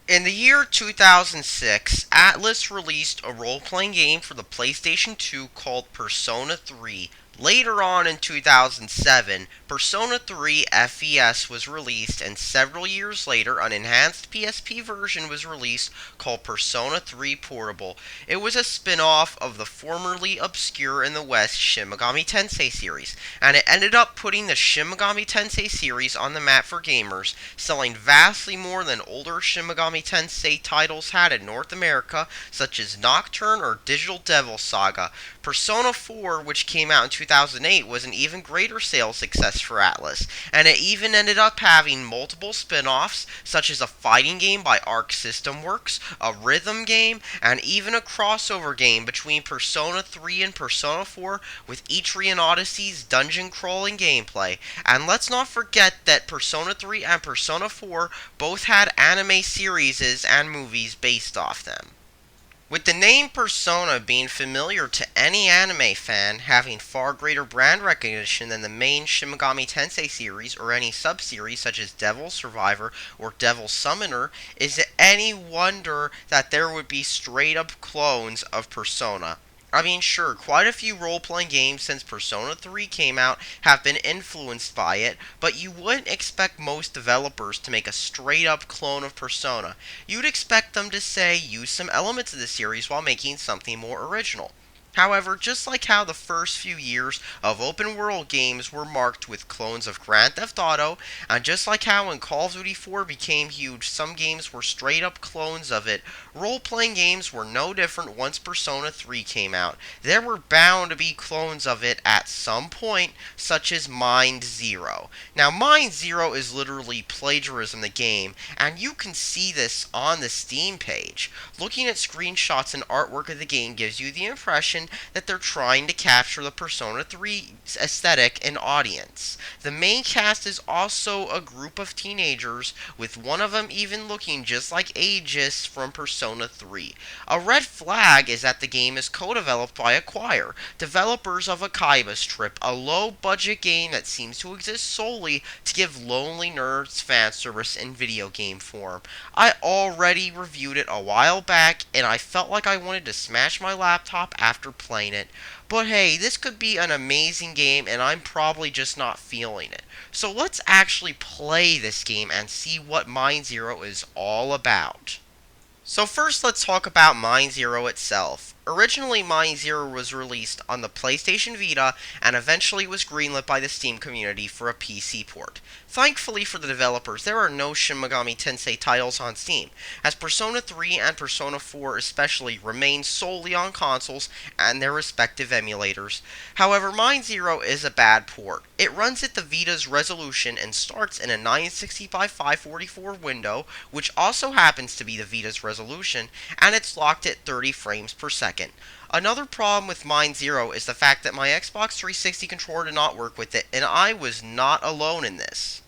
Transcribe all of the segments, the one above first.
In the year 2006, Atlas released a role-playing game for the PlayStation 2 called Persona 3. Later on in 2007, Persona 3 FES was released, and several years later, an enhanced PSP version was released called Persona 3 Portable. It was a spin off of the formerly obscure in the West Shin Megami Tensei series, and it ended up putting the Shin Megami Tensei series on the map for gamers, selling vastly more than older Shin Megami Tensei titles had in North America, such as Nocturne or Digital Devil Saga. Persona 4, which came out in 2008, was an even greater sales success for Atlas, and it even ended up having multiple spin offs, such as a fighting game by Arc System Works, a rhythm game, and even a crossover game between Persona 3 and Persona 4, with Etrian Odyssey's dungeon crawling gameplay. And let's not forget that Persona 3 and Persona 4 both had anime series and movies based off them. With the name Persona being familiar to any anime fan, having far greater brand recognition than the main Shin Megami Tensei series or any sub-series such as Devil Survivor or Devil Summoner, is it any wonder that there would be straight-up clones of Persona? I mean, sure, quite a few role playing games since Persona 3 came out have been influenced by it, but you wouldn't expect most developers to make a straight up clone of Persona. You'd expect them to, say, use some elements of the series while making something more original. However, just like how the first few years of open world games were marked with clones of Grand Theft Auto, and just like how when Call of Duty 4 became huge, some games were straight up clones of it, role playing games were no different once Persona 3 came out. There were bound to be clones of it at some point, such as Mind Zero. Now, Mind Zero is literally Plagiarism the game, and you can see this on the Steam page. Looking at screenshots and artwork of the game gives you the impression that they're trying to capture the Persona 3 aesthetic and audience. The main cast is also a group of teenagers, with one of them even looking just like Aegis from Persona 3. A red flag is that the game is co-developed by Acquire, developers of Akaiba's Trip, a low-budget game that seems to exist solely to give Lonely Nerds fan service in video game form. I already reviewed it a while back, and I felt like I wanted to smash my laptop after playing it. But hey, this could be an amazing game, and I'm probably just not feeling it. So let's actually play this game and see what Mind Zero is all about. So first let's talk about Mind Zero itself. Originally, Mind Zero was released on the PlayStation Vita and eventually was greenlit by the Steam community for a PC port. Thankfully for the developers, there are no Shin Megami Tensei titles on Steam, as Persona 3 and Persona 4 especially remain solely on consoles and their respective emulators. However, Mind Zero is a bad port. It runs at the Vita's resolution and starts in a 960 by 544 window, which also happens to be the Vita's resolution, and it's locked at 30 frames per second. Another problem with Mind Zero is the fact that my Xbox 360 controller did not work with it, and I was not alone in this.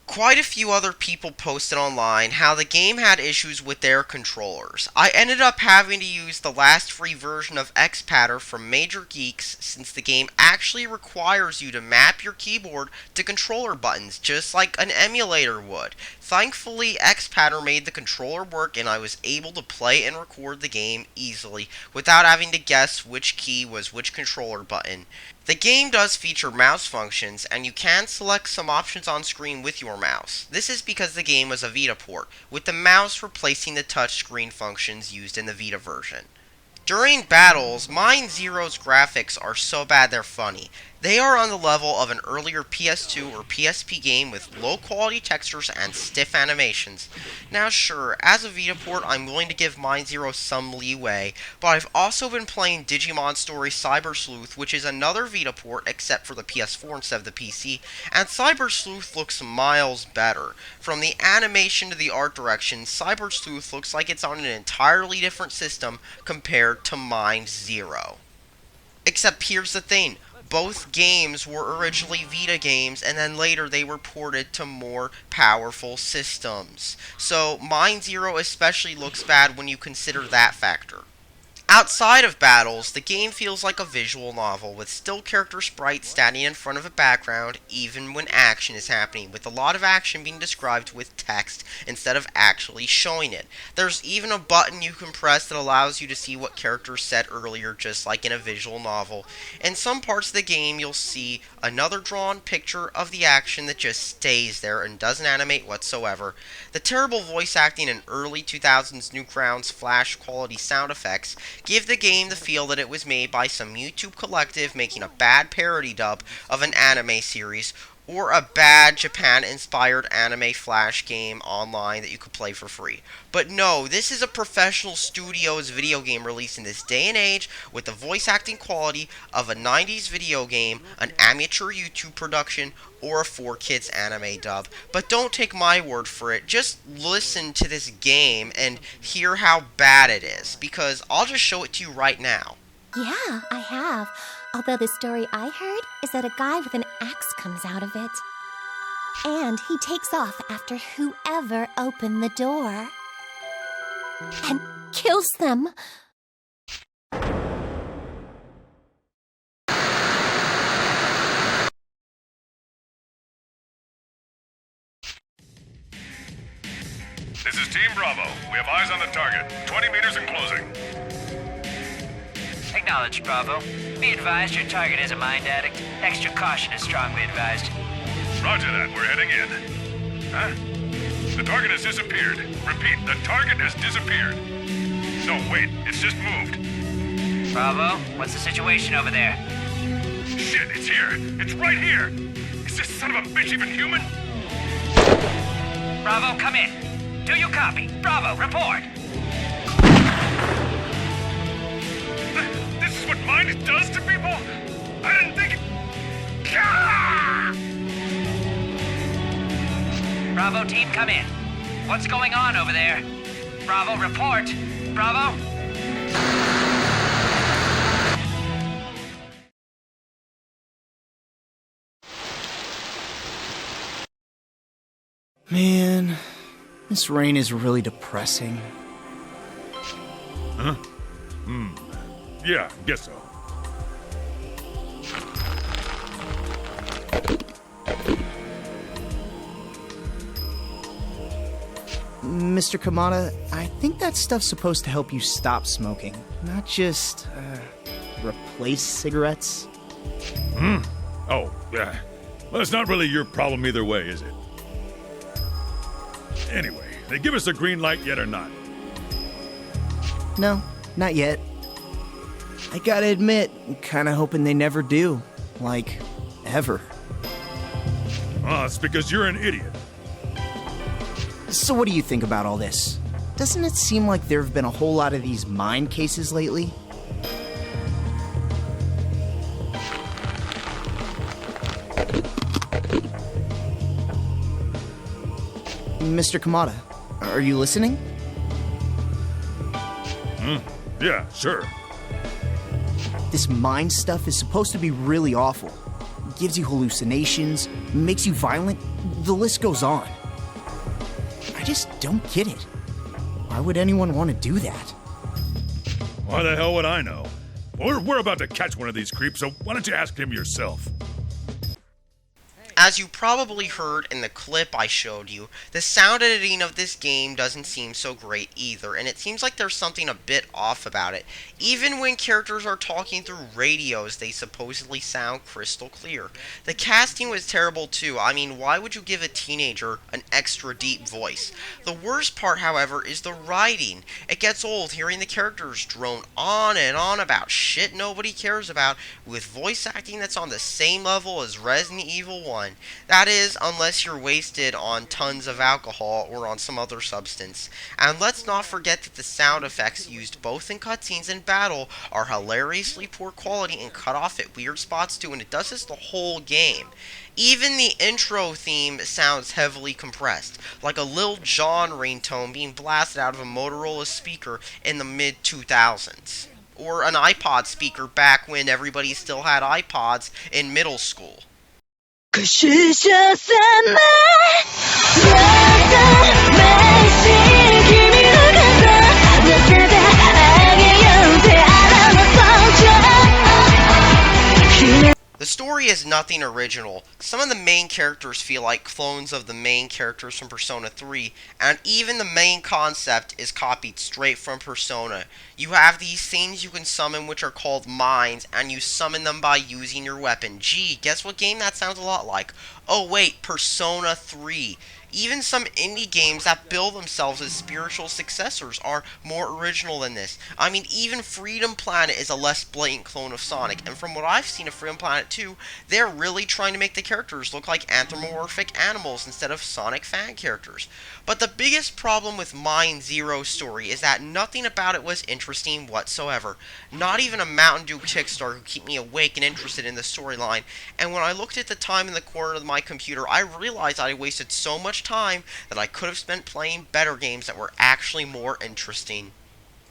Quite a few other people posted online how the game had issues with their controllers. I ended up having to use the last free version of Xpatter from Major Geeks, since the game actually requires you to map your keyboard to controller buttons just like an emulator would. Thankfully, Xpatter made the controller work, and I was able to play and record the game easily without having to guess which key was which controller button. The game does feature mouse functions, and you can select some options on screen with your mouse. This is because the game was a Vita port, with the mouse replacing the touchscreen functions used in the Vita version. During battles, Mind Zero's graphics are so bad they're funny. They are on the level of an earlier PS2 or PSP game with low quality textures and stiff animations. Now sure, as a Vita port I'm willing to give Mind Zero some leeway, but I've also been playing Digimon Story Cyber Sleuth, which is another Vita port except for the PS4 instead of the PC, and Cyber Sleuth looks miles better. From the animation to the art direction, Cyber Sleuth looks like it's on an entirely different system compared to Mind Zero. Except here's the thing. Both games were originally Vita games, and then later they were ported to more powerful systems. So Mind Zero especially looks bad when you consider that factor. Outside of battles, the game feels like a visual novel, with still character sprites standing in front of a background even when action is happening, with a lot of action being described with text instead of actually showing it. There's even a button you can press that allows you to see what characters said earlier, just like in a visual novel. In some parts of the game, you'll see another drawn picture of the action that just stays there and doesn't animate whatsoever. The terrible voice acting and early 2000s Newgrounds Flash quality sound effects give the game the feel that it was made by some YouTube collective making a bad parody dub of an anime series, or a bad Japan-inspired anime Flash game online that you could play for free. But no, this is a professional studio's video game released in this day and age with the voice acting quality of a 90s video game, an amateur YouTube production, or a 4Kids anime dub. But don't take my word for it, just listen to this game and hear how bad it is, because I'll just show it to you right now. Yeah, I have. Although the story I heard is that a guy with an axe comes out of it. And he takes off after whoever opened the door. And kills them. This is Team Bravo. We have eyes on the target. 20 meters and closing. Acknowledged, Bravo. Be advised your target is a mind addict. Extra caution is strongly advised. Roger that. We're heading in. Huh? The target has disappeared. Repeat, the target has disappeared. No, wait. It's just moved. Bravo, what's the situation over there? Shit, it's here. It's right here. Is this son of a bitch even human? Bravo, come in. Do you copy? Bravo, report. This is what mind does to people? I didn't think it... Ah! Bravo team, come in. What's going on over there? Bravo, report. Bravo? Man, this rain is really depressing. Huh? Yeah, guess so. Mr. Kamada, I think that stuff's supposed to help you stop smoking, not just, replace cigarettes. Oh, yeah. Well, it's not really your problem either way, is it? Anyway, they give us a green light yet or not? No, not yet. I gotta admit, I'm kinda hoping they never do. Like, ever. Oh, it's because you're an idiot. So what do you think about all this? Doesn't it seem like there have been a whole lot of these mind cases lately? Mr. Kamada, are you listening? Yeah, sure. This mind stuff is supposed to be really awful. It gives you hallucinations, makes you violent, the list goes on. I just don't get it. Why would anyone want to do that? Why the hell would I know? We're about to catch one of these creeps, so why don't you ask him yourself? As you probably heard in the clip I showed you, the sound editing of this game doesn't seem so great either, and it seems like there's something a bit off about it. Even when characters are talking through radios, they supposedly sound crystal clear. The casting was terrible too. I mean, why would you give a teenager an extra deep voice? The worst part, however, is the writing. It gets old hearing the characters drone on and on about shit nobody cares about, with voice acting that's on the same level as Resident Evil 1. That is, unless you're wasted on tons of alcohol or on some other substance. And let's not forget that the sound effects used both in cutscenes and battle are hilariously poor quality and cut off at weird spots too, and it does this the whole game. Even the intro theme sounds heavily compressed, like a Lil Jon ringtone being blasted out of a Motorola speaker in the mid-2000s. Or an iPod speaker back when everybody still had iPods in middle school. 可是这怎么真的没信君の肩なぜであげようって is nothing original. Some of the main characters feel like clones of the main characters from Persona 3, and even the main concept is copied straight from Persona. You have these things you can summon which are called mines, and you summon them by using your weapon. Gee, guess what game that sounds a lot like? Oh wait, Persona 3. Even some indie games that bill themselves as spiritual successors are more original than this. I mean, even Freedom Planet is a less blatant clone of Sonic, and from what I've seen of Freedom Planet 2, they're really trying to make the characters look like anthropomorphic animals instead of Sonic fan characters. But the biggest problem with Mine Zero's story is that nothing about it was interesting whatsoever. Not even a Mountain Dew Kickstarter could keep me awake and interested in the storyline, and when I looked at the time in the corner of my computer, I realized I wasted so much time that I could have spent playing better games that were actually more interesting.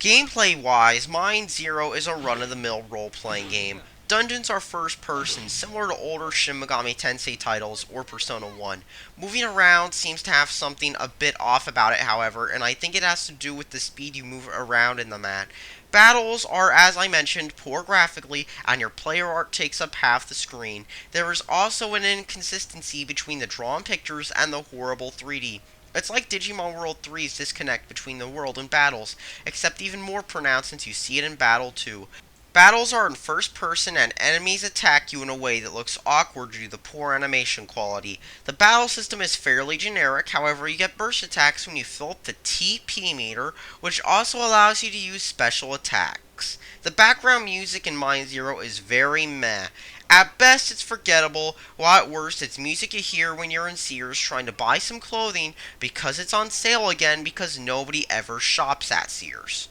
Gameplay-wise, Mine Zero is a run-of-the-mill role-playing game. Dungeons are first-person, similar to older Shin Megami Tensei titles or Persona 1. Moving around seems to have something a bit off about it, however, and I think it has to do with the speed you move around in the map. Battles are, as I mentioned, poor graphically, and your player art takes up half the screen. There is also an inconsistency between the drawn pictures and the horrible 3D. It's like Digimon World 3's disconnect between the world and battles, except even more pronounced since you see it in Battle 2. Battles are in first person and enemies attack you in a way that looks awkward due to the poor animation quality. The battle system is fairly generic, however you get burst attacks when you fill up the TP meter, which also allows you to use special attacks. The background music in Mine Zero is very meh. At best it's forgettable, while at worst it's music you hear when you're in Sears trying to buy some clothing because it's on sale again because nobody ever shops at Sears.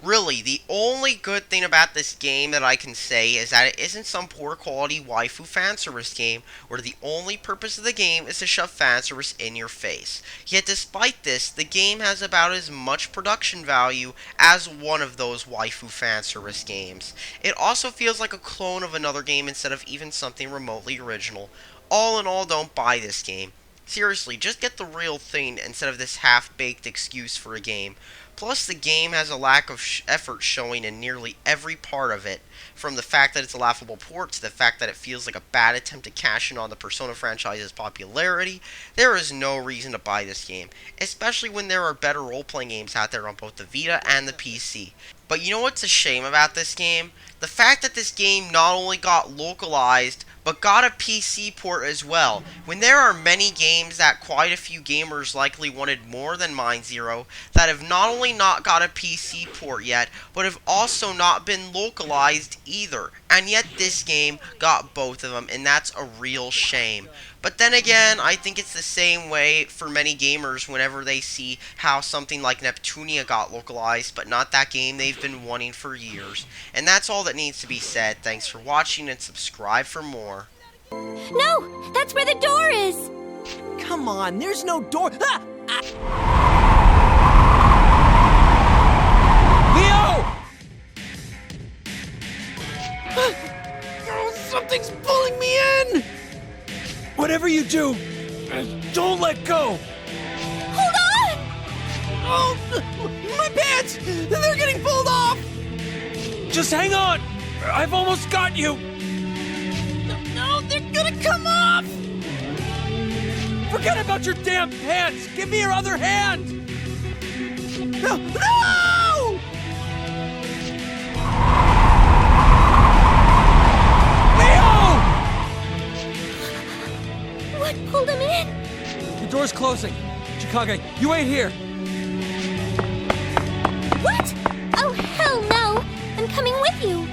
Really, the only good thing about this game that I can say is that it isn't some poor quality waifu fanservice game where the only purpose of the game is to shove fanservice in your face. Yet despite this, the game has about as much production value as one of those waifu fanservice games. It also feels like a clone of another game instead of even something remotely original. All in all, don't buy this game. Seriously, just get the real thing instead of this half-baked excuse for a game. Plus, the game has a lack of effort showing in nearly every part of it, from the fact that it's a laughable port to the fact that it feels like a bad attempt to cash in on the Persona franchise's popularity. There is no reason to buy this game, especially when there are better role-playing games out there on both the Vita and the PC. But you know what's a shame about this game? The fact that this game not only got localized, but got a PC port as well, when there are many games that quite a few gamers likely wanted more than Mine Zero that have not only not got a PC port yet, but have also not been localized either, and yet this game got both of them, and that's a real shame. But then again, I think it's the same way for many gamers whenever they see how something like Neptunia got localized, but not that game they've been wanting for years. And that's all that needs to be said. Thanks for watching and subscribe for more. No! That's where the door is! Come on, there's no door. Ah! Leo! Oh, something's pulling me in! Whatever you do, don't let go! Hold on! Oh, my pants! They're getting pulled off! Just hang on! I've almost got you! No, they're gonna come off! Forget about your damn pants! Give me your other hand! No! No! Leo! What pulled him in? The door's closing. Chikage, you wait here. What? Oh, hell no! I'm coming with you.